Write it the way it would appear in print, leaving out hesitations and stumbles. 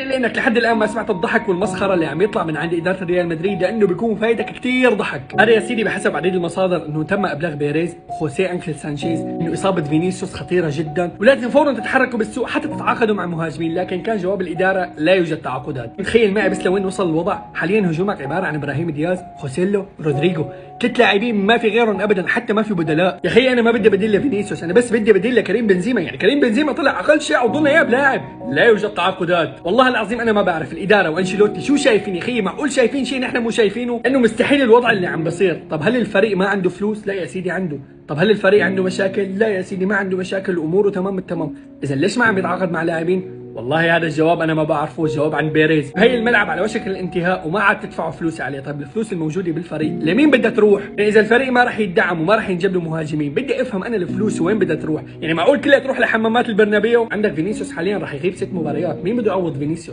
بتقول لي انك لحد الان ما سمعت الضحك والمسخره اللي عم يطلع من عند اداره ريال مدريد، لانه بيكون فايدك كثير ضحك. هذا يا سيدي بحسب عديد المصادر انه تم ابلاغ بيريز وخوسيه انخيل سانشيز انه اصابه فينيسيوس خطيره جدا ولازم فورا تتحركوا بالسوق حتى تتعاقدوا مع مهاجمين، لكن كان جواب الاداره لا يوجد تعاقدات. تخيل معي بس لوين وصل الوضع. حاليا هجومك عباره عن ابراهيم دياز، خوسيلو، رودريجو، 3 لاعبين ما في غيرهم ابدا، حتى ما في بدلاء. يا اخي انا ما بدي بديل لفينيسيوس، انا بس بدي بديل لكريم بنزيما. يعني كريم بنزيما طلع اقل شيء عوضونا اياه بلاعب. لا يوجد تعاقدات. والله العظيم انا ما بعرف الاداره وانشيلوتي شو شايفين. يا اخي معقول شايفين شيء نحن مو شايفينه؟ انه مستحيل الوضع اللي عم بصير. طب هل الفريق ما عنده فلوس؟ لا يا سيدي عنده. طب هل الفريق عنده مشاكل؟ لا يا سيدي ما عنده مشاكل واموره تمام التمام. اذا ليش ما عم يتعاقد مع لاعبين؟ والله هذا الجواب انا ما بعرفه. الجواب عن بيريز. هي الملعب على وشك الانتهاء وما عاد تدفعوا فلوس عليه. طيب الفلوس الموجوده بالفريق لمين بدها تروح؟ يعني اذا الفريق ما راح يدعم وما راح ينجب له مهاجمين، بدي افهم انا الفلوس وين بدها تروح؟ يعني معقول كلها تروح لحمامات البرنابيو؟ عندك فينيسيوس حاليا راح يغيب 6 مباريات، مين بده يعوض فينيسيوس؟